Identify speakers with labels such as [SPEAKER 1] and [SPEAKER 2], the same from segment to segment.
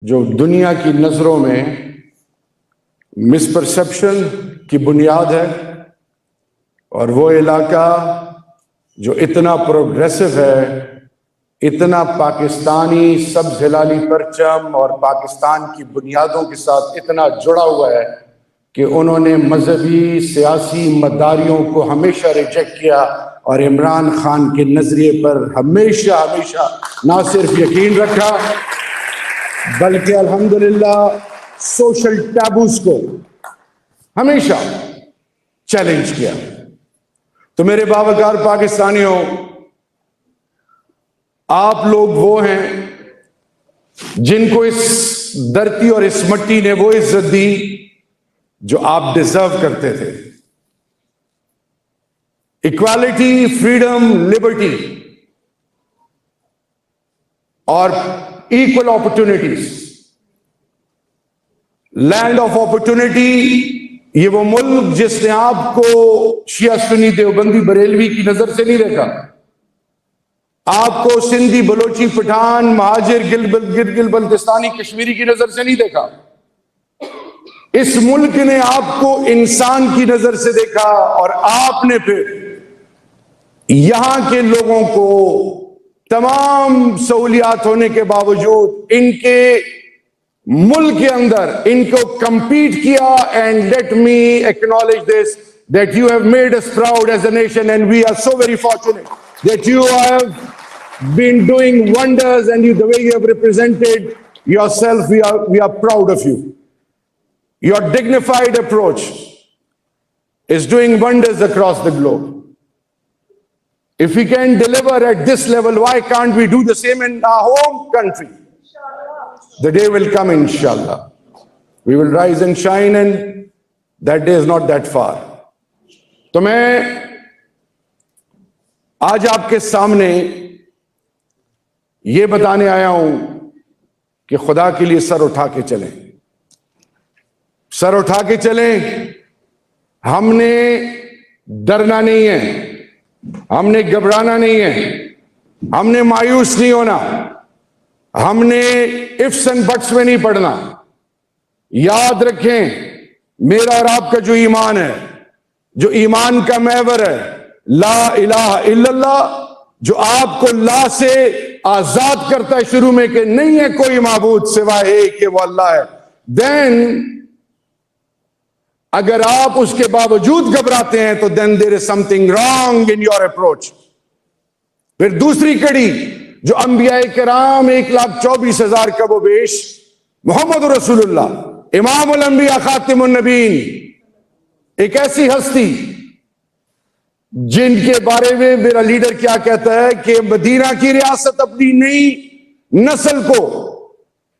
[SPEAKER 1] जो दुनिया की नजरों में मिसपरसेप्शन की बुनियाद है, और वो इलाका जो इतना प्रोग्रेसिव है, इतना पाकिस्तानी सब्ज हिलाली परचम और पाकिस्तान की बुनियादों के साथ इतना जुड़ा हुआ है कि उन्होंने मजहबी सियासी मदारियों को हमेशा रिजेक्ट किया और इमरान खान के नजरिए पर हमेशा हमेशा ना सिर्फ यकीन रखा बल्कि अल्हम्दुलिल्लाह सोशल टैबूज को हमेशा चैलेंज किया। तो मेरे बावकार पाकिस्तानियों, आप लोग वो हैं जिनको इस धरती और इस मिट्टी ने वो इज्जत दी जो आप डिजर्व करते थे। इक्वालिटी, फ्रीडम, लिबर्टी और equal opportunities, land of opportunity. ये वो मुल्क जिसने आपको शिया सुन्नी देवबंदी बरेलवी की नजर से नहीं देखा, आपको सिंधी बलोची पठान महाजिर गिलगिल बल्तिस्तानी कश्मीरी की नजर से नहीं देखा। इस मुल्क ने आपको इंसान की नजर से देखा और आपने फिर यहां के लोगों को तमाम सहूलियात होने के बावजूद इनके मुल्क के अंदर इनको compete किया। And let me acknowledge this, that you have made us proud as a nation, and we are so very fortunate that you have been doing wonders, and the way you have represented yourself, we are proud of you. Your dignified approach is doing wonders across the globe. If we can deliver at this level, why can't we do the same in our home country? The day will come, inshallah. We will rise and shine, and that day is not that far. तो मैं आज आपके सामने ये बताने आया हूं कि खुदा के लिए सर उठा के चलें, सर उठा के चलें। हमने डरना नहीं है, हमने घबराना नहीं है, हमने मायूस नहीं होना, हमने इफ्स एंड बट्स में नहीं पड़ना। याद रखें, मेरा और आपका जो ईमान है, जो ईमान का महवर है, ला इलाहा इल्लल्लाह, जो आपको ला से आजाद करता है शुरू में कि नहीं है कोई माबूद सिवाय एक, कि वो अल्लाह है। देन अगर आप उसके बावजूद घबराते हैं तो then there is something wrong in your approach. फिर दूसरी कड़ी जो अंबिया किराम 1,24,000 कबो बेश मोहम्मद रसूलुल्लाह इमामुल अंबिया खातिमुन नबीन, एक ऐसी हस्ती जिनके बारे में मेरा लीडर क्या कहता है कि मदीना की रियासत अपनी नई नस्ल को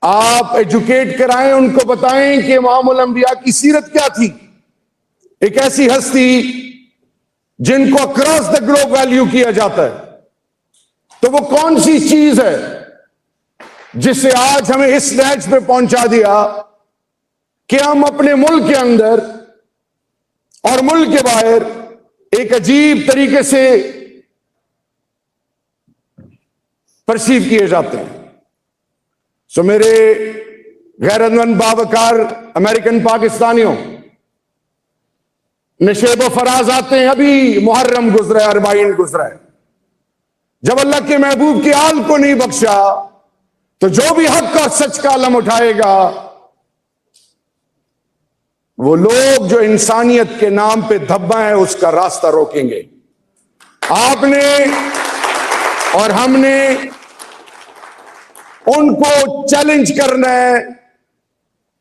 [SPEAKER 1] आप एजुकेट कराएं, उनको बताएं कि इमामुल अंबिया की सीरत क्या थी। एक ऐसी हस्ती जिनको अक्रॉस द ग्लोब वैल्यू किया जाता है। तो वो कौन सी चीज है जिससे आज हमें इस स्टेज पे पहुंचा दिया कि हम अपने मुल्क के अंदर और मुल्क के बाहर एक अजीब तरीके से परसीव किए जाते हैं। सो मेरे गैरतमंद बावकार अमेरिकन पाकिस्तानियों, नशेब फराज आते हैं, अभी मुहर्रम गुजरा है, अरबाइन गुजरा है। जब अल्लाह के महबूब के आल को नहीं बख्शा तो जो भी हक और सच का आलम उठाएगा, वो लोग जो इंसानियत के नाम पे धब्बा है उसका रास्ता रोकेंगे। आपने और हमने उनको चैलेंज करना है,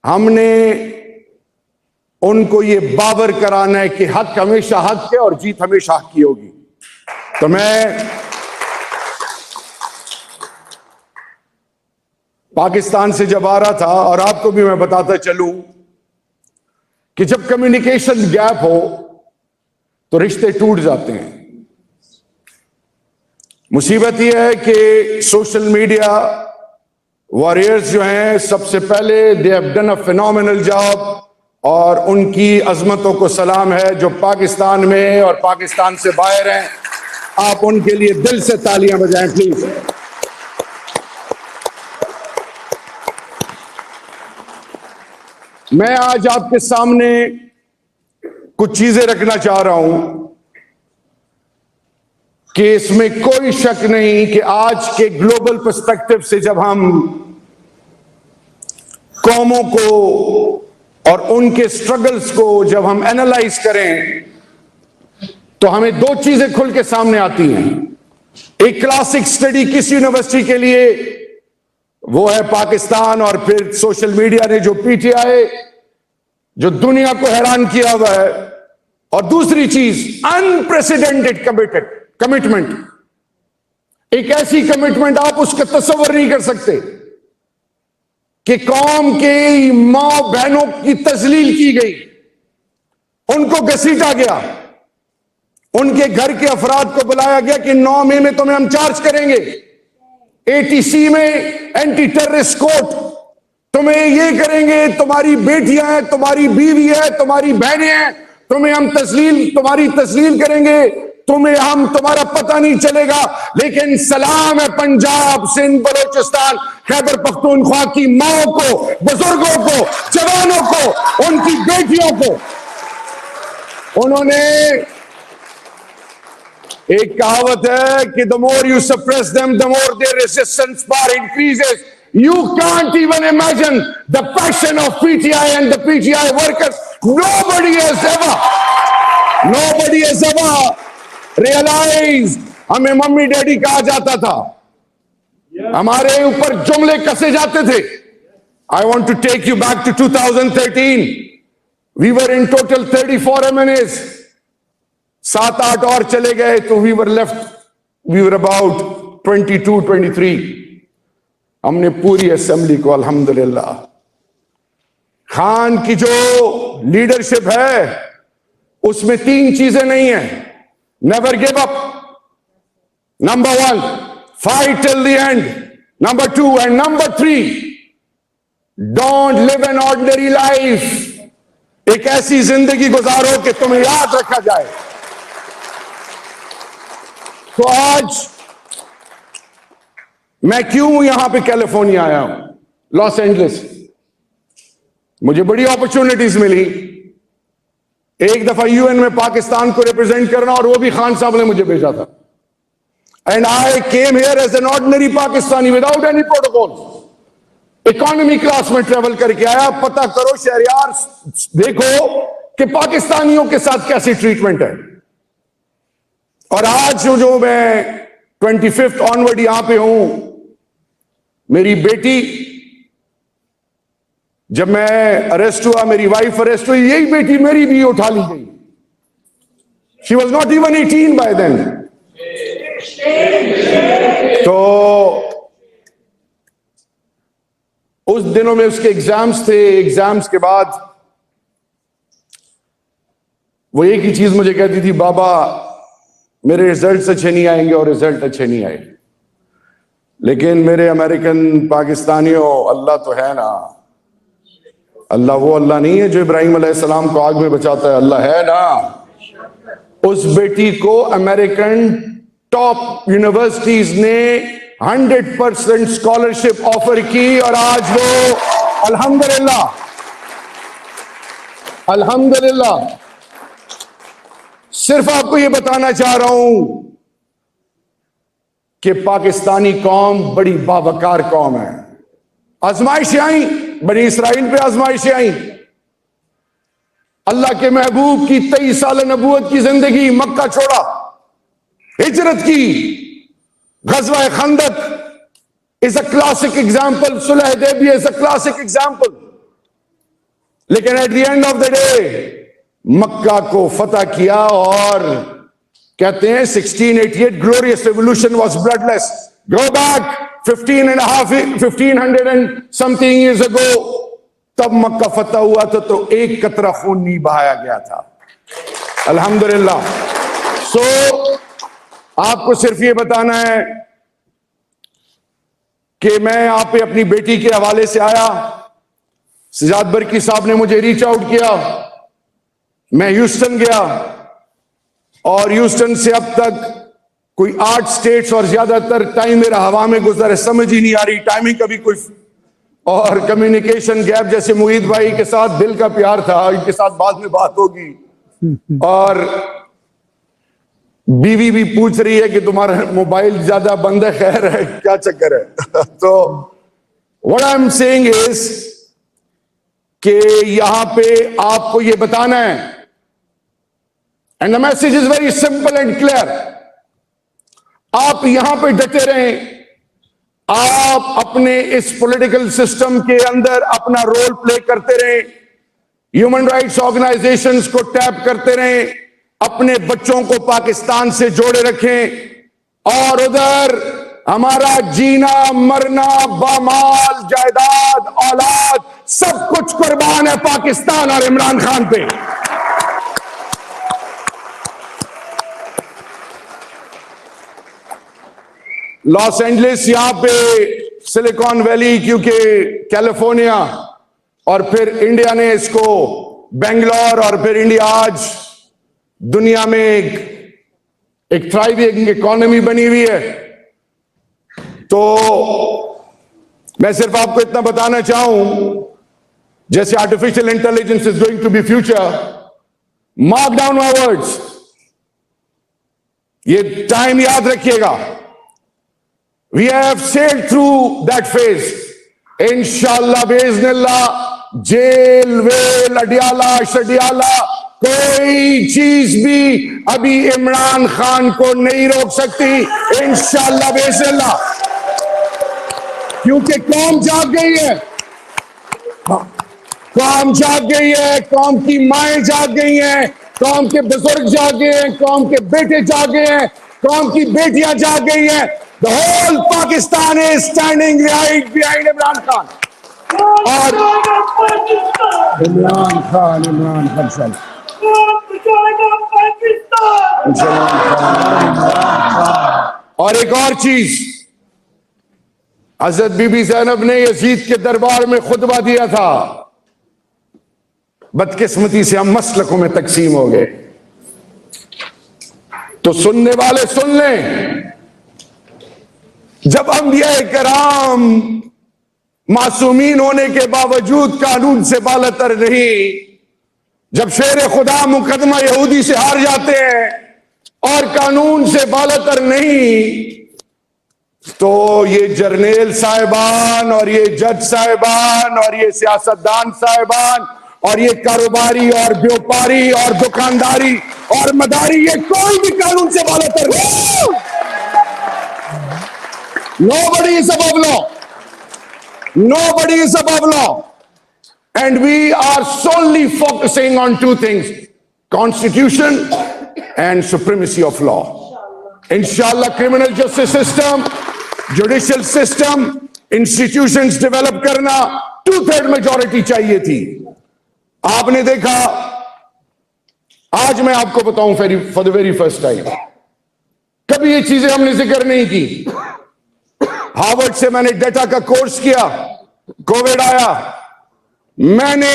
[SPEAKER 1] हमने उनको ये बावर कराना है कि हक हमेशा हक है और जीत हमेशा हक की होगी। तो मैं पाकिस्तान से जब आ रहा था, और आपको भी मैं बताता चलूं कि जब कम्युनिकेशन गैप हो तो रिश्ते टूट जाते हैं। मुसीबत यह है कि सोशल मीडिया वॉरियर्स जो हैं, सबसे पहले they have done a phenomenal job, और उनकी अजमतों को सलाम है जो पाकिस्तान में और पाकिस्तान से बाहर हैं। आप उनके लिए दिल से तालियां बजाएं प्लीज। मैं आज आपके सामने कुछ चीजें रखना चाह रहा हूं कि इसमें कोई शक नहीं कि आज के ग्लोबल पर्सपेक्टिव से जब हम कौमों को और उनके स्ट्रगल्स को जब हम एनालाइज करें तो हमें दो चीजें खुल के सामने आती हैं। एक क्लासिक स्टडी किस यूनिवर्सिटी के लिए, वो है पाकिस्तान, और फिर सोशल मीडिया ने जो पीटीआई जो दुनिया को हैरान किया हुआ है, और दूसरी चीज अनप्रेसिडेंटेड कमिटमेंट, एक ऐसी कमिटमेंट आप उसका तस्वर नहीं कर सकते कि कौम के मां बहनों की तजलील की गई, उनको घसीटा गया, उनके घर के अफराद को बुलाया गया कि 9 मई में तुम्हें हम चार्ज करेंगे, एटीसी में एंटी टेररिस्ट कोर्ट, तुम्हें ये करेंगे, तुम्हारी बेटियां हैं, तुम्हारी बीवी है, तुम्हारी बहनें हैं, तुम्हें हम तुम्हारी तस्लील करेंगे, तुम्हारा पता नहीं चलेगा। लेकिन सलाम है पंजाब, सिंध, बलोचिस्तान, खैबर पख्तूनख्वा की माओं को, बुजुर्गों को, जवानों को, उनकी बेटियों को। उन्होंने, एक कहावत है कि the more you suppress them the more their resistance bar increases. You can't even imagine the passion of PTI and the PTI workers. Nobody has ever realized. हमें मम्मी डैडी कहा जाता था, हमारे ऊपर जुमले कसे जाते थे। I want to take you back to 2013. We were in total 34 MNAs. 7-8 और चले गए तो we were about 22, 23. हमने पूरी असेंबली को अल्हम्दुलिल्लाह, खान की जो लीडरशिप है उसमें 3 चीजें नहीं है। Never give up, number 1, fight till the end, number 2 and number 3, don't live an ordinary life. एक ऐसी जिंदगी गुजारो कि तुम्हें याद रखा जाए। तो आज मैं क्यों यहां पे कैलिफोर्निया आया हूं, लॉस एंजलिस। मुझे बड़ी अपॉर्चुनिटीज मिली, एक दफा यूएन में पाकिस्तान को रिप्रेजेंट करना, और वो भी खान साहब ने मुझे भेजा था। And I came here as an ordinary Pakistani without any protocol. Economy class में ट्रेवल करके आया। पता करो शहरियार, देखो कि पाकिस्तानियों के साथ कैसी ट्रीटमेंट है। और आज जो मैं 25 ऑनवर्ड यहां पे हूं, मेरी बेटी, जब मैं अरेस्ट हुआ, मेरी वाइफ अरेस्ट हुई, यही बेटी मेरी भी उठा ली गई। She was not even 18 by then. तो उस दिनों में उसके एग्जाम्स थे। एग्जाम्स के बाद वो एक ही चीज मुझे कहती थी, बाबा मेरे रिजल्ट अच्छे नहीं आएंगे, और रिजल्ट अच्छे नहीं आए। लेकिन मेरे अमेरिकन पाकिस्तानियों, अल्लाह तो है ना। अल्लाह वो अल्लाह नहीं है जो इब्राहिम अलैहिस्सलाम को आग में बचाता है, अल्लाह है ना। उस बेटी को अमेरिकन टॉप यूनिवर्सिटीज ने 100% स्कॉलरशिप ऑफर की, और आज वो अल्हम्दुलिल्लाह। सिर्फ आपको यह बताना चाह रहा हूं कि पाकिस्तानी कौम बड़ी बावकार कौम है। आजमाइशें आई, बनी इसराइल पे आजमाइशें आई। अल्लाह के महबूब की 23 साल नबूवत की जिंदगी, मक्का छोड़ा, हिजरत की, गज़वा खंदक इज अ क्लासिक एग्जाम्पल, सुलह हुदैबिया इज अ क्लासिक एग्जाम्पल। लेकिन at the end of the day Mecca को फतह किया, और कहते हैं 1688 glorious revolution was bloodless. Go back 1500 and something years ago, तब मक्का फतह हुआ था, तो एक कतरा खून नहीं बहाया गया था। अल्हम्दुलिल्लाह। सो आपको सिर्फ ये बताना है कि मैं यहां पे अपनी बेटी के हवाले से आया। सजाद बरकी साहब ने मुझे रीच आउट किया, मैं ह्यूस्टन गया, और ह्यूस्टन से अब तक कोई 8 स्टेट्स और ज्यादातर टाइम मेरा हवा में गुजरा है, समझ ही नहीं आ रही टाइमिंग कभी कोई। और कम्युनिकेशन गैप, जैसे मुईद भाई के साथ दिल का प्यार था, इनके साथ बाद में बात होगी, और बीवी भी पूछ रही है कि तुम्हारा मोबाइल ज्यादा बंद है, खैर है, क्या चक्कर है। तो what I am saying is कि यहां पे आपको ये बताना है, and the message is very simple and clear. आप यहां पे डटे रहें, आप अपने इस पॉलिटिकल सिस्टम के अंदर अपना रोल प्ले करते रहें, ह्यूमन राइट्स ऑर्गेनाइजेशंस को टैप करते रहें, अपने बच्चों को पाकिस्तान से जोड़े रखें, और उधर हमारा जीना मरना, बामाल जायदाद औलाद सब कुछ कुर्बान है पाकिस्तान और इमरान खान पे। लॉस एंजलिस, यहां पे सिलिकॉन वैली, क्योंकि कैलिफोर्निया, और फिर इंडिया ने इसको बेंगलोर, और फिर इंडिया आज दुनिया में एक थ्राइविंग इकोनॉमी बनी हुई है। तो मैं सिर्फ आपको इतना बताना चाहूं, जैसे artificial intelligence is going to be future, mark down my words, ये टाइम याद रखिएगा। We have sailed through that phase, इंशाअल्लाह बेइज़्निल्लाह। जेल वेल अडियाला शडियाला कोई चीज भी अभी इमरान खान को नहीं रोक सकती, इंशाअल्लाह बेइज़्निल्लाह, क्योंकि कौम जाग गई है, कौम जाग गई है, कौम की माएं जाग गई हैं, कौम के बुजुर्ग जाग गए हैं, कौम के बेटे जाग गए हैं, कौम की बेटियां जाग गई हैं। The whole Pakistan is standing right behind Imran Khan. और इमरान खान और एक और चीज, हजरत बीबी ज़ैनब ने यजीद के दरबार में खुतबा दिया था, बदकिस्मती से हम मसलकों में तकसीम हो गए। तो सुनने वाले सुन लें, जब अंबिया कराम मासूमीन होने के बावजूद कानून से बालतर नहीं, जब शेर खुदा मुकदमा यहूदी से हार जाते हैं और कानून से बालतर नहीं, तो ये जर्नेल साहिबान और ये जज साहिबान और ये सियासतदान साहिबान और ये कारोबारी और व्यापारी और दुकानदारी और मदारी, ये कोई भी कानून से बालतर नहीं। Nobody is above law. Nobody is above law. And we are solely focusing on two things: Constitution and supremacy of law. Inshallah, criminal justice system, judicial system, institutions develop करना 2/3 majority चाहिए थी। आपने देखा, आज मैं आपको बताऊं for the very first time, कभी ये चीजें हमने जिक्र नहीं की। हार्वर्ड से मैंने डेटा का कोर्स किया, कोविड आया, मैंने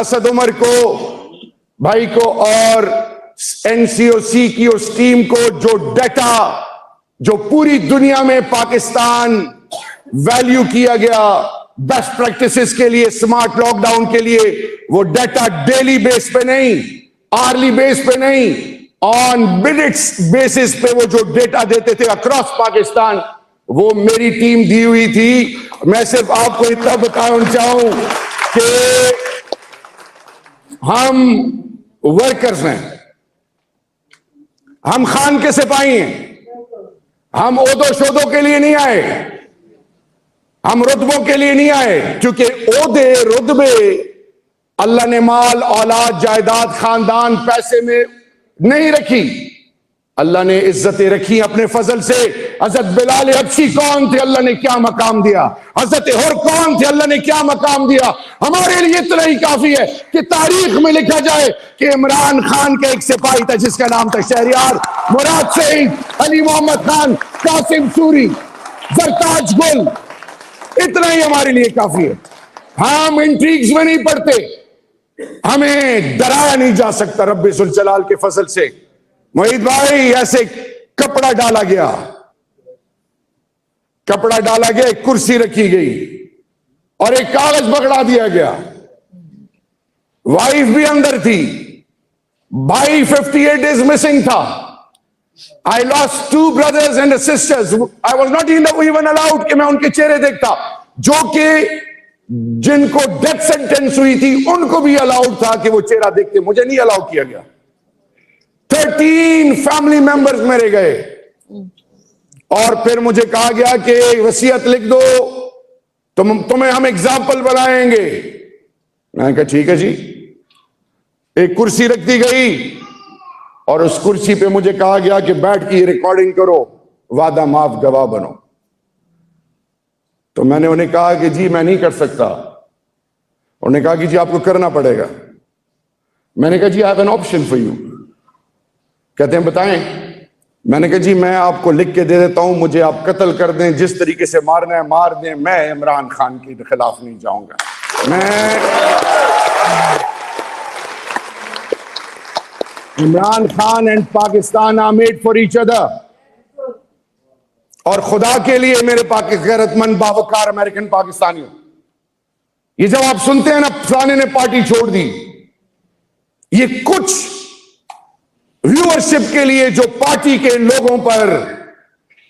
[SPEAKER 1] असद उमर को भाई को और एनसीओसी की उस टीम को जो डेटा, जो पूरी दुनिया में पाकिस्तान वैल्यू किया गया बेस्ट प्रैक्टिसेस के लिए, स्मार्ट लॉकडाउन के लिए, वो डेटा डेली बेस पे नहीं, आर्ली बेस पे नहीं, ऑन मिनट्स बेसिस पे वो जो डेटा देते थे अक्रॉस पाकिस्तान, वो मेरी टीम दी हुई थी। मैं सिर्फ आपको इतना बताना चाहूं कि हम वर्कर्स हैं, हम खान के सिपाही हैं, हम ओदो शोदों के लिए नहीं आए, हम रुतबों के लिए नहीं आए, क्योंकि ओदे रुतबे अल्लाह ने माल औलाद जायदाद खानदान पैसे में नहीं रखी, अल्लाह ने इज्जतें रखी अपने फजल से। हजरत बिलाल हबशी कौन थे, अल्लाह ने क्या मकाम दिया, हजरत हुर कौन थे, अल्लाह ने क्या मकाम दिया। हमारे लिए इतना ही काफी है कि तारीख में लिखा जाए कि इमरान खान का एक सिपाही था जिसका नाम था शहरियार, मुराद सईद, अली मोहम्मद खान, कासिम सूरी, जरताज गुल, इतना ही हमारे लिए काफी है। हम इंट्रीग्स में नहीं पड़ते, हमें डराया नहीं जा सकता रब्बे जुल जलाल के फजल से। मोहित भाई, ऐसे कपड़ा डाला गया, एक कुर्सी रखी गई, और एक कागज पकड़ा दिया गया। वाइफ भी अंदर थी, भाई 58 डेज मिसिंग था। I lost 2 brothers and sisters. I was not even allowed कि मैं उनके चेहरे देखता, जो कि जिनको डेथ सेंटेंस हुई थी उनको भी अलाउड था कि वो चेहरा देखते, मुझे नहीं अलाउ किया गया। 13 फैमिली मेंबर्स मेरे गए और फिर मुझे कहा गया कि वसीयत लिख दो, तुम्हें हम एग्जाम्पल बनाएंगे। मैंने कहा ठीक है जी। एक कुर्सी रख दी गई और उस कुर्सी पे मुझे कहा गया कि बैठ के रिकॉर्डिंग करो, वादा माफ गवाह बनो। तो मैंने उन्हें कहा कि जी मैं नहीं कर सकता। उन्होंने कहा कि जी आपको करना पड़ेगा। मैंने कहा जी I have an option for you. कहते हैं बताएं। मैंने कहा जी मैं आपको लिख के दे देता हूं, मुझे आप कत्ल कर दें, जिस तरीके से मारना है मार दें, मैं इमरान खान के खिलाफ नहीं जाऊंगा। Imran Khan and Pakistan are made for each other. और खुदा के लिए मेरे गैरतमंद बावकार अमेरिकन पाकिस्तानियों, ये जब आप सुनते हैं ना फलाने ने पार्टी छोड़ दी, ये कुछ व्यूअरशिप के लिए जो पार्टी के लोगों पर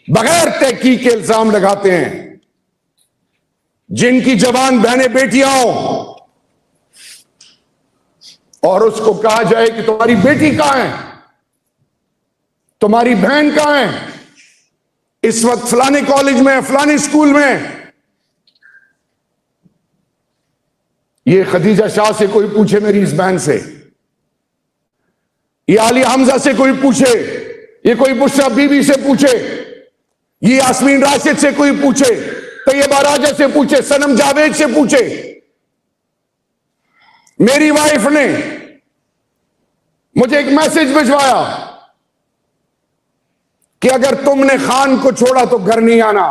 [SPEAKER 1] बगैर तहकीक के इल्जाम लगाते हैं, जिनकी जवान बहनें बेटियां हो और उसको कहा जाए कि तुम्हारी बेटी कहां है, तुम्हारी बहन कहां है, इस वक्त फलाने कॉलेज में, फलाने स्कूल में। ये खदीजा शाह से कोई पूछे, मेरी इस बहन से, ये आलिया हमजा से कोई पूछे, ये कोई बुशरा बीबी से पूछे, ये यास्मीन राशिद से कोई पूछे, तैयबा राजा से पूछे, सनम जावेद से पूछे। मेरी वाइफ ने मुझे एक मैसेज भिजवाया कि अगर तुमने खान को छोड़ा तो घर नहीं आना।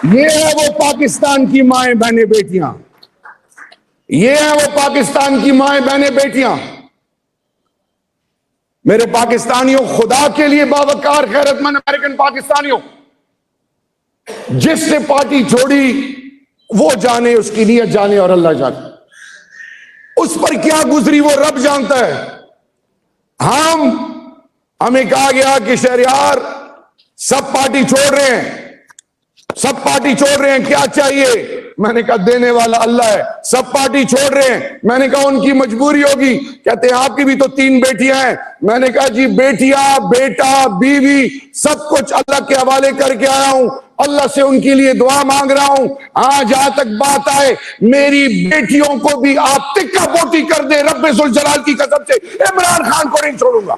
[SPEAKER 1] ये है वो पाकिस्तान की माएं बहनें बेटियां, ये है वो पाकिस्तान की माएं बहनें बेटियां। मेरे पाकिस्तानियों, खुदा के लिए बावकार गैरतमंद अमेरिकन पाकिस्तानियों, जिसने पार्टी छोड़ी वो जाने, उसकी नीयत जाने और अल्लाह जाने। उस पर क्या गुजरी वो रब जानता है। हमें कहा गया कि शहरियार सब पार्टी छोड़ रहे हैं, सब पार्टी छोड़ रहे हैं, क्या चाहिए? मैंने कहा देने वाला अल्लाह है। सब पार्टी छोड़ रहे हैं। मैंने कहा उनकी मजबूरी होगी। कहते हैं आपकी भी तो 3 बेटियां हैं। मैंने कहा जी बेटियां, बेटा, बीवी सब कुछ अल्लाह के हवाले करके आया हूं, अल्लाह से उनके लिए दुआ मांग रहा हूं। हाँ, जहां तक बात आए, मेरी बेटियों को भी आप टिक्का पोटी कर दे, रब्बे जुल जलाल की कसम से इमरान खान को नहीं छोड़ूंगा।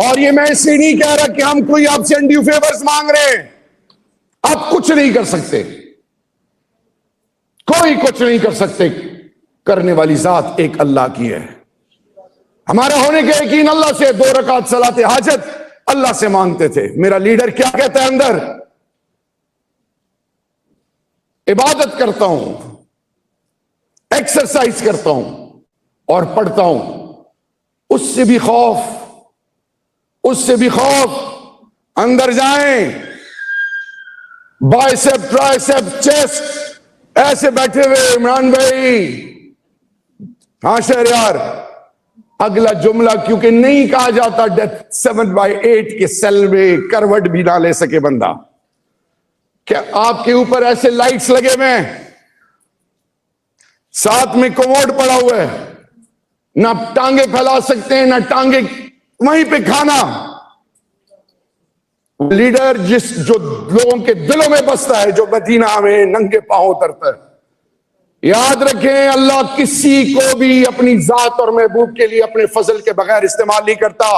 [SPEAKER 1] और ये मैं इसलिए नहीं कह रहा कि हम कोई आपसे अनड्यू फेवर्स मांग रहे हैं। आप कुछ नहीं कर सकते, कोई कुछ नहीं कर सकते। करने वाली जात एक अल्लाह की है। हमारा होने का यकीन अल्लाह से। 2 रकात सलाते हाजत अल्लाह से मांगते थे। मेरा लीडर क्या कहता है अंदर? इबादत करता हूं, एक्सरसाइज करता हूं और पढ़ता हूं। उससे भी खौफ, उससे भी खौफ। अंदर जाएं, बाइसेप, ट्राइसेप, चेस्ट ऐसे बैठे हुए इमरान भाई। हाँ शहरियार, अगला जुमला क्योंकि नहीं कहा जाता डेथ 7/8 के सेल में करवट भी ना ले सके बंदा। क्या आपके ऊपर ऐसे लाइट्स लगे हुए हैं, साथ में कमोड पड़ा हुआ है, ना टांगे फैला सकते हैं, ना टांगे वहीं पे खाना। लीडर जो लोगों के दिलों में बसता है, जो मदीना में नंगे पांव उतरता है। याद रखें, अल्लाह किसी को भी अपनी जात और महबूब के लिए अपने फजल के बगैर इस्तेमाल नहीं करता।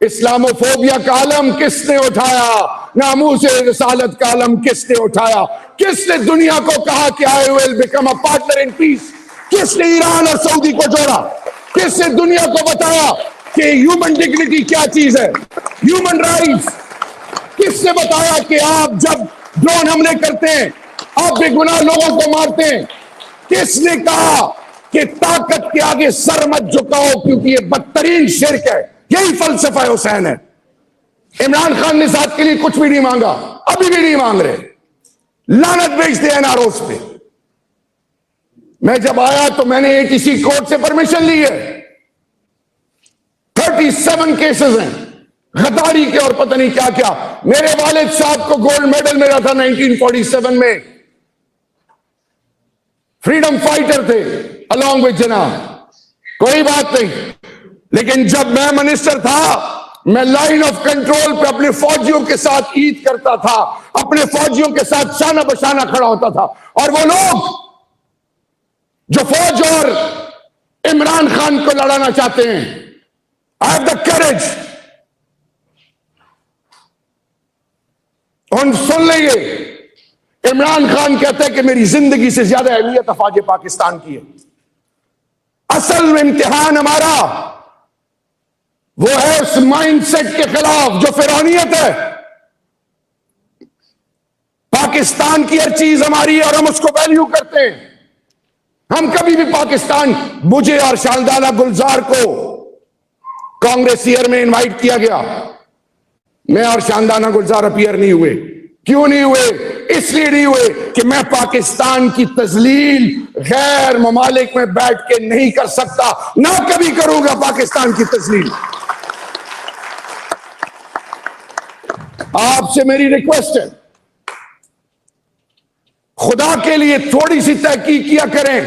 [SPEAKER 1] इस्लामोफोबिया का आलम किसने उठाया? नामूस रिसालत का आलम किसने उठाया? किसने दुनिया को कहा कि I will become a partner in peace? किसने ईरान और सऊदी को जोड़ा? किसने दुनिया को बताया कि ह्यूमन डिग्निटी क्या चीज है, ह्यूमन राइट्स? किसने बताया कि आप जब ड्रोन हमले करते हैं आप बेगुनाह लोगों को मारते हैं? किसने कहा कि ताकत के आगे सर मत झुकाओ क्योंकि ये बदतरीन शिर्क है। यही फलसफा हुसैन है। इमरान खान ने साथ के लिए कुछ भी नहीं मांगा, अभी भी नहीं मांग रहे, लानत भेजते हैं एनआरओस पे। मैं जब आया तो मैंने एटीसी कोर्ट से परमिशन ली है। 37 केसेस हैं गद्दारी के और पता नहीं क्या क्या। मेरे वालिद साहब को गोल्ड मेडल मिला था 1947 में, फ्रीडम फाइटर थे अलॉन्ग विद जिन्ना, कोई बात नहीं। लेकिन जब मैं मिनिस्टर था, मैं लाइन ऑफ कंट्रोल पे अपने फौजियों के साथ ईद करता था, अपने फौजियों के साथ शाना बशाना खड़ा होता था। और वो लोग जो फौज और इमरान खान को लड़ाना चाहते हैं, आई हैव द करेज। और सुन लेंगे, इमरान खान कहते हैं कि मेरी जिंदगी से ज्यादा अहमियत अफवाज पाकिस्तान की है। असल में इम्तिहान हमारा वो है उस माइंडसेट के खिलाफ जो फिरौनियत है। पाकिस्तान की हर चीज हमारी है और हम उसको वैल्यू करते हैं। हम कभी भी पाकिस्तान, मुझे और शानदाना गुलजार को कांग्रेस ईयर में इनवाइट किया गया, मैं और शानदाना गुलजार अपीयर नहीं हुए। क्यों नहीं हुए? इसलिए नहीं हुए कि मैं पाकिस्तान की तजलील गैर ममालिक में बैठ के नहीं कर सकता, ना कभी करूंगा पाकिस्तान की तजलील। आपसे मेरी रिक्वेस्ट है, खुदा के लिए थोड़ी सी तहकीक किया करें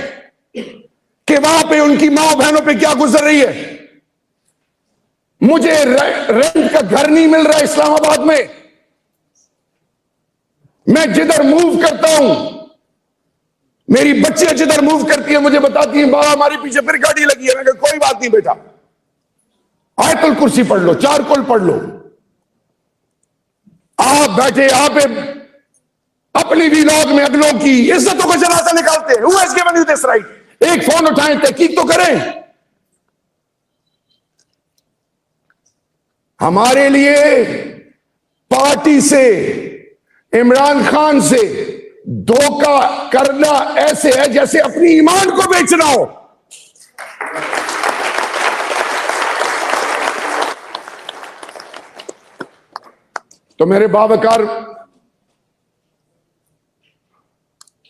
[SPEAKER 1] कि वहां पे उनकी मां बहनों पे क्या गुजर रही है। मुझे रेंट का घर नहीं मिल रहा इस्लामाबाद में। मैं जिधर मूव करता हूं, मेरी बच्चियां जिधर मूव करती है मुझे बताती हैं, बाबा हमारे पीछे फिर गाड़ी लगी है। मैं कहा कोई बात नहीं बेटा, आयतुल कुर्सी पढ़ लो, 4 कुल पढ़ लो। आप बैठे यहां पे अपनी व्लॉग में अगलों की इज्जतों का जनाजा निकालते हैं। Who has given you this right? एक फोन उठाएं, तहकीक तो करें। हमारे लिए पार्टी से, इमरान खान से धोखा करना ऐसे है जैसे अपनी ईमान को बेचना हो। तो मेरे बावकार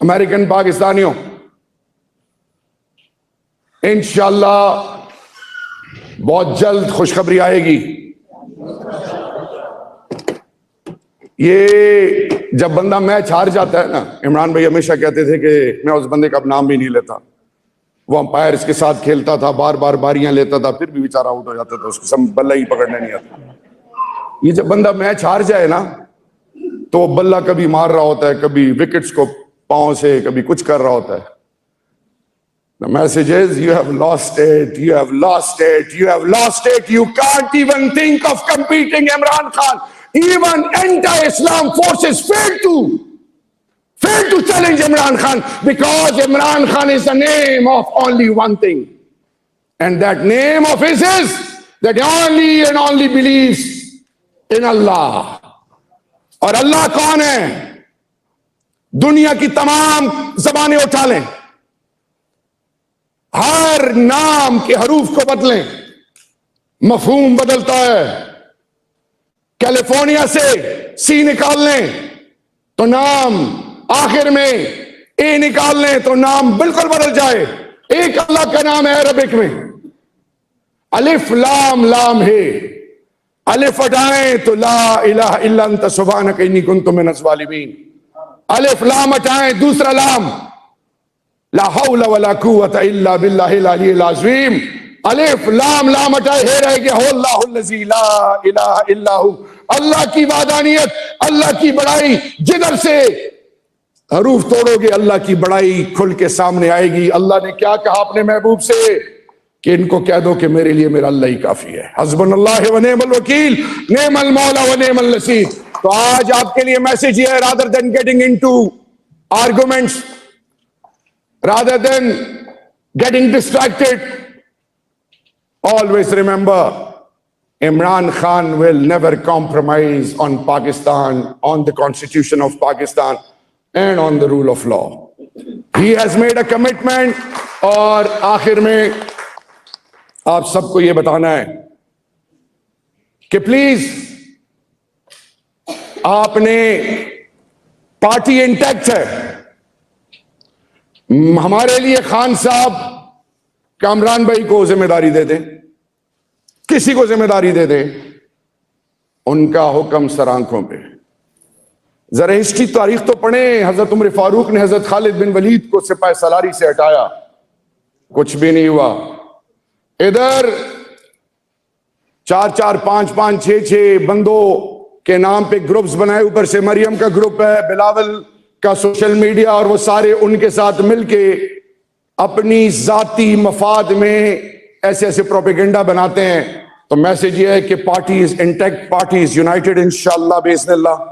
[SPEAKER 1] अमेरिकन पाकिस्तानियों, इंशाअल्लाह बहुत जल्द खुशखबरी आएगी। ये जब बंदा मैच हार जाता है ना, इमरान भाई हमेशा कहते थे कि मैं उस बंदे का नाम भी नहीं लेता, वो अंपायर्स के साथ खेलता था, बार बार बारियां लेता था, फिर भी बेचारा आउट हो जाता था, उसको बल्ला ही पकड़ने नहीं आता। ये जब बंदा मैच हार जाए ना, तो बल्ला कभी मार रहा होता है, कभी विकेट्स को पांव से, कभी कुछ कर रहा होता है। The message is, you have lost it, you have lost it, you have lost it. You can't even think of competing Imran Khan. Even anti-Islam forces failed to challenge Imran Khan because Imran Khan is the name of only one thing. And that name of his is that only and only believes in Allah. और अल्लाह कौन है? दुनिया की तमाम जबानें उठा लें, हर नाम के हरूफ को बदलें, मफहूम बदलता है। कैलिफोर्निया से सी निकाल लें तो नाम, आखिर में ए निकाल लें तो नाम बिल्कुल बदल जाए। एक अल्लाह का नाम है अरबिक में, अलिफ लाम लाम है। अलिफ हटाएं तो ला इलाहा इल्ला अंत सुब्हानक इन्नी कुन्तु मिनज़ ज़ालिमीन। अलिफ लाम हटाएं, दूसरा लाम ला हौला वला कुव्वता इल्ला बिल्लाहिल अलिय्यिल अज़ीम। अलिफ लाम लाम हटाए, है रह गया अल्लाहुल लज़ी ला इलाहा इल्ला हु। अल्लाह की वादानियत, अल्लाह की बड़ाई, जिधर से हरूफ तोड़ोगे अल्लाह की बड़ाई खुल के सामने आएगी। अल्लाह ने क्या कहा अपने महबूब से कि इनको कह दो कि मेरे लिए मेरा अल्लाह ही काफी है। हस्बुनल्लाह व निअमल वकील, निअमल मौला व निअमल नसीर। तो आज आपके लिए मैसेज ये है, rather than getting into arguments, rather than getting distracted, always remember, Imran Khan will never compromise on Pakistan, on the constitution of Pakistan, and on the rule of law. He has made a commitment. और आखिर में आप सबको यह बताना है कि please आपने, पार्टी इंटैक्ट है, हमारे लिए खान साहब कामरान भाई को जिम्मेदारी दे दें, किसी को जिम्मेदारी दे दें, उनका हुक्म सर आंखों पे। जरा हिस्ट्री तारीख तो पढ़े, हजरत उमर फारूक ने हजरत खालिद बिन वलीद को सिपाही सलारी से हटाया, कुछ भी नहीं हुआ। इधर 4-4, 5-5, 6-6 बंदों के नाम पे ग्रुप्स बनाए, ऊपर से मरियम का ग्रुप है, बिलावल का सोशल मीडिया, और वो सारे उनके साथ मिलके अपनी जाती मफाद में ऐसे ऐसे प्रोपेगेंडा बनाते हैं। तो मैसेज ये है कि party is intact, party is United इंशाअल्लाह बिइज़्निल्लाह।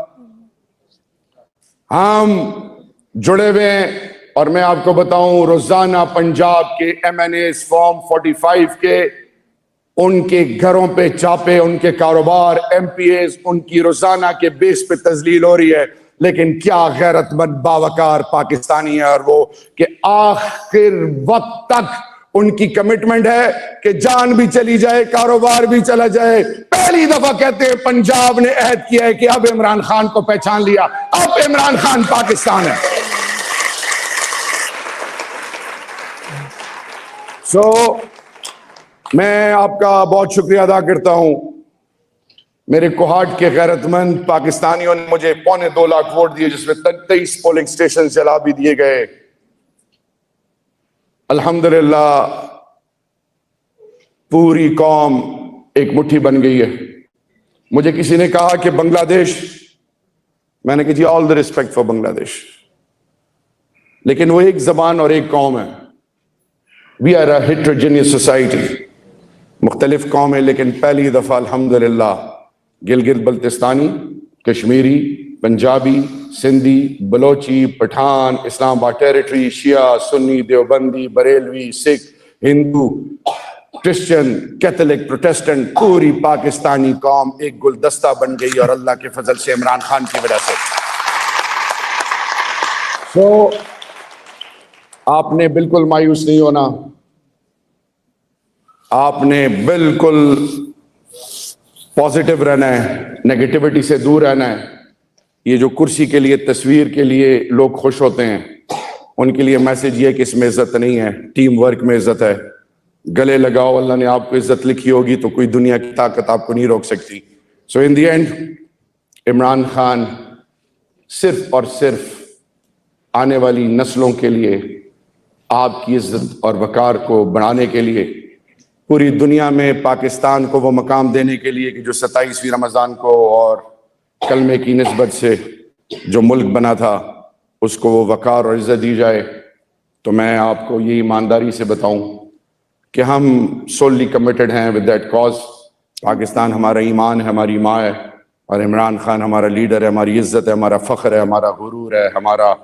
[SPEAKER 1] हम जुड़े हुए हैं। और मैं आपको बताऊं, रोजाना पंजाब के MNAs फॉर्म 45 के उनके घरों पे चापे, उनके कारोबार, MPAs उनकी रोजाना के बेस पे तजलील हो रही है। लेकिन क्या गैरतमंद बावकार पाकिस्तानी है, और वो कि आखिर वक्त तक उनकी कमिटमेंट है कि जान भी चली जाए, कारोबार भी चला जाए। पहली दफा कहते हैं पंजाब ने अहद किया है कि अब इमरान खान को पहचान लिया, अब इमरान खान पाकिस्तान है। मैं आपका बहुत शुक्रिया अदा करता हूं। मेरे कोहाट के गैरतमंद पाकिस्तानियों ने मुझे 2.25 लाख वोट दिए, जिसमें 23 पोलिंग स्टेशन चला भी दिए गए। अल्हम्दुलिल्लाह पूरी कौम एक मुट्ठी बन गई है। मुझे किसी ने कहा कि बांग्लादेश, मैंने कहा जी all the respect for Bangladesh, लेकिन वो एक जबान और एक कौम है। We are a heterogeneous society, मुख्तलिफ कौम है, लेकिन पहली दफा अल्हम्दुलिल्लाह Gilgit Baltistani, Kashmiri, Punjabi, Sindhi, Balochi, Pathan, Islamabad territory, Shia, Sunni, Deobandi, Barelvi, Sikh, Hindu, Christian, Catholic, Protestant, पूरी पाकिस्तानी कौम एक गुलदस्ता बन गई, और अल्लाह के फजल से इमरान खान की वजह से। तो आपने बिल्कुल मायूस नहीं होना, आपने बिल्कुल पॉजिटिव रहना है, नेगेटिविटी से दूर रहना है। ये जो कुर्सी के लिए, तस्वीर के लिए लोग खुश होते हैं, उनके लिए मैसेज ये है कि इसमें इज्जत नहीं है, टीम वर्क में इज्जत है। गले लगाओ, अल्लाह ने आपको इज्जत लिखी होगी तो कोई दुनिया की ताकत आपको नहीं रोक सकती। So in the end Imran Khan सिर्फ और सिर्फ आने वाली नस्लों के लिए, आपकी इज्जत और वकार को बढ़ाने के लिए, पूरी दुनिया में पाकिस्तान को वो मकाम देने के लिए कि जो 27वीं रमज़ान को और कलमे की निस्बत से जो मुल्क बना था, उसको वो वकार और इज्जत दी जाए। तो मैं आपको ये ईमानदारी से बताऊं कि हम सोली कमिटेड हैं विद दैट कॉज। पाकिस्तान हमारा ईमान है, हमारी माँ है, और इमरान खान हमारा लीडर है, हमारी इज्जत है, हमारा फ़ख्र है, हमारा गुरूर है, हमारा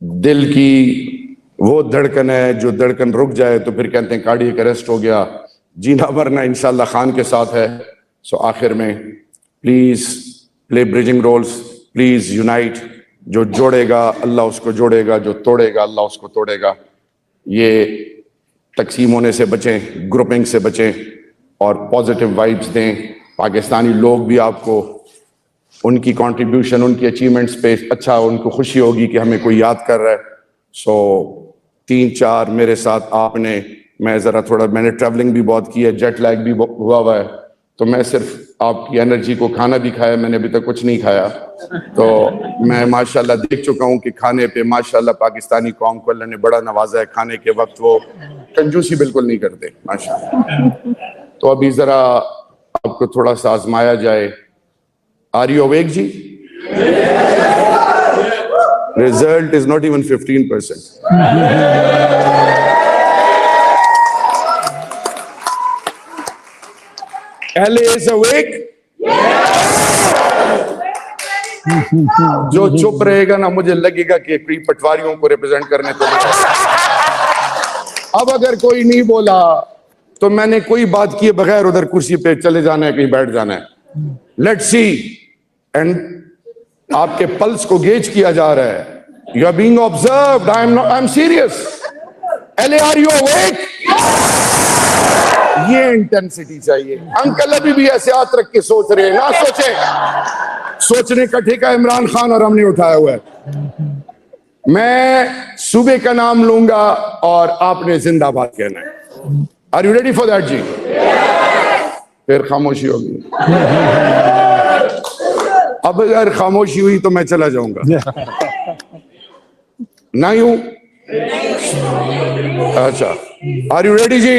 [SPEAKER 1] दिल की वो धड़कन है जो धड़कन रुक जाए तो फिर कहते हैं कार्डियक अरेस्ट हो गया। जीना मरना इंशाल्लाह खान के साथ है। सो आखिर में please play bridging roles, please unite. जो जोड़ेगा अल्लाह उसको जोड़ेगा, जो तोड़ेगा अल्लाह उसको तोड़ेगा। ये तकसीम होने से बचें, ग्रुपिंग से बचें, और पॉजिटिव वाइब्स दें। पाकिस्तानी लोग भी आपको उनकी कंट्रीब्यूशन, उनकी अचीवमेंट्स पे अच्छा, उनको खुशी होगी कि हमें कोई याद कर रहा है। सो 3-4 मेरे साथ आपने, मैं ज़रा थोड़ा, मैंने ट्रैवलिंग भी बहुत की है, जेट लैग भी हुआ है, तो मैं सिर्फ आपकी एनर्जी को खाना भी खाया, मैंने अभी तक कुछ नहीं खाया। तो मैं माशाल्लाह देख चुका हूँ कि खाने पे माशाल्लाह पाकिस्तानी कौम को अल्लाह ने बड़ा नवाजा है। खाने के वक्त वो कंजूसी बिल्कुल नहीं करते माशाल्लाह। तो अभी ज़रा आपको थोड़ा सा आजमाया जाए। Are you awake ji? Result is not even 15%. LA is awake? जो चुप रहेगा ना, मुझे लगेगा कि कोई पटवारियों को रिप्रेजेंट करने को। अब अगर कोई नहीं बोला तो मैंने कोई बात किए बगैर उधर कुर्सी पे चले जाना है, कहीं बैठ जाना है। Let's see. एंड आपके पल्स को गेज किया जा रहा है You are being observed. I'm serious. LA, are you awake? ये इंटेंसिटी चाहिए। अंकल अभी भी ऐसे हाथ रख के सोच रहे हैं, ना सोचे। सोचने का ठेका इमरान खान और हमने उठाया हुआ है। मैं सूबे का नाम लूंगा और आपने जिंदाबाद कहना है। Are you ready for that जी? फिर खामोशी होगी। अब अगर खामोशी हुई तो मैं चला जाऊंगा। ना यूं? अच्छा, are you ready ji?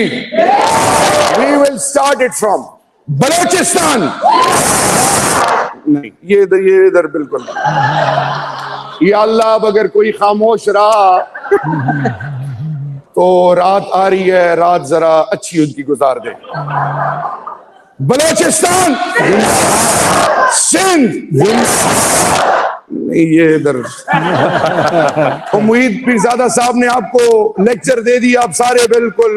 [SPEAKER 1] We will start it from Balochistan. नहीं, ये इधर बिल्कुल। या अल्लाह, अब अगर कोई खामोश रहा तो रात आ रही है, रात जरा अच्छी उनकी गुजार दे। बलोचिस्तान, सिंध, नहीं ये इधर। तो मुहीद पीरजादा साहब ने आपको लेक्चर दे दिया, आप सारे बिल्कुल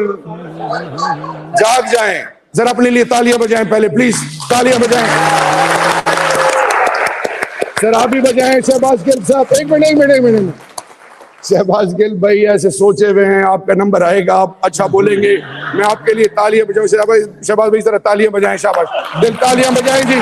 [SPEAKER 1] जाग जाएं। जरा अपने लिए तालियां बजाएं पहले, प्लीज तालियां बजाएं। सर आप भी बजाएं। शहबाज गिल साहब, एक मिनट। शहबाज गिल भाई ऐसे सोचे हुए हैं, आपका नंबर आएगा, आप अच्छा बोलेंगे, मैं आपके लिए तालियां बजाऊं। शहबाज भाई जरा तालियां बजाएं। शाबाश दिल, तालियां बजाएं जी।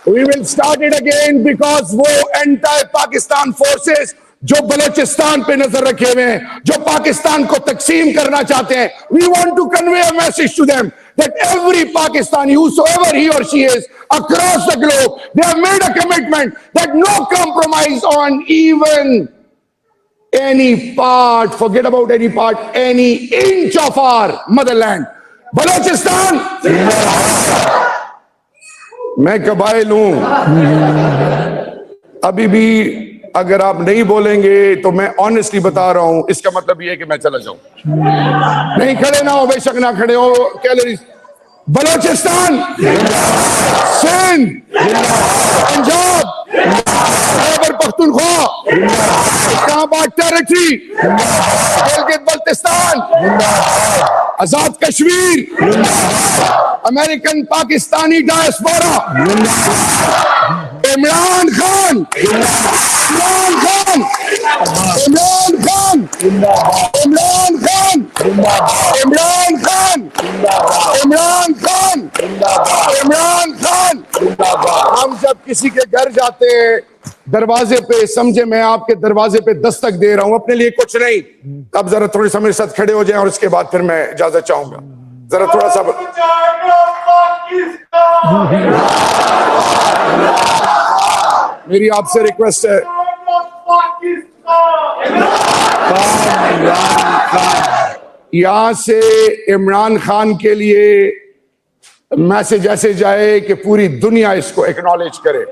[SPEAKER 1] We will start it again because वो एंटायर पाकिस्तान फोर्सेस जो बलोचिस्तान पे नजर रखे हुए हैं, जो पाकिस्तान को तकसीम करना चाहते हैं, we want to convey a message to them that every Pakistani, whosoever he or she is, across the globe, they have made a commitment that no compromise on even any part, forget about any part, any inch of our motherland. Balochistan, मैं कबाइल हूं। अभी भी अगर आप नहीं बोलेंगे तो मैं ऑनेस्टली बता रहा हूं, इसका मतलब ये है कि मैं चला जाऊं। नहीं खड़े ना हो, बेशक ना खड़े हो। कैलोरीज, बलोचिस्तान, सिंध, पंजाब, खैबर पख्तूनख्वा, इस्लामाबाद टेरिटरी, गिलगित बल्तिस्तान, आजाद कश्मीर, अमेरिकन पाकिस्तानी डायस्पोरा, इमरान खान, इमरान खान, इमरान खान, इमरान खान, इमरान खान, इमरान खान, इमरान खान। हम जब किसी के घर जाते हैं, दरवाजे पे, समझे मैं आपके दरवाजे पे दस्तक दे रहा हूं, अपने लिए कुछ नहीं। अब जरा थोड़ी सा मेरे साथ खड़े हो जाएं और उसके बाद फिर मैं इजाजत चाहूंगा। जरा थोड़ा सा मेरी आपसे रिक्वेस्ट है। यहां से इमरान खान के लिए मैसेज ऐसे जाए कि पूरी दुनिया इसको एक्नॉलेज करे।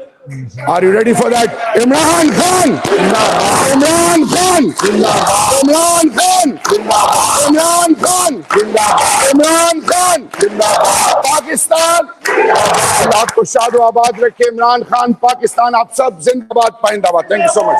[SPEAKER 1] Are you ready for that? Imran Khan, Imran Khan, Imran Khan, Imran Khan, Imran Khan, Pakistan आपको शादो आबाद रखे। इमरान खान, पाकिस्तान, आप सब जिंदाबाद पाइंदाबाद। Thank you so much.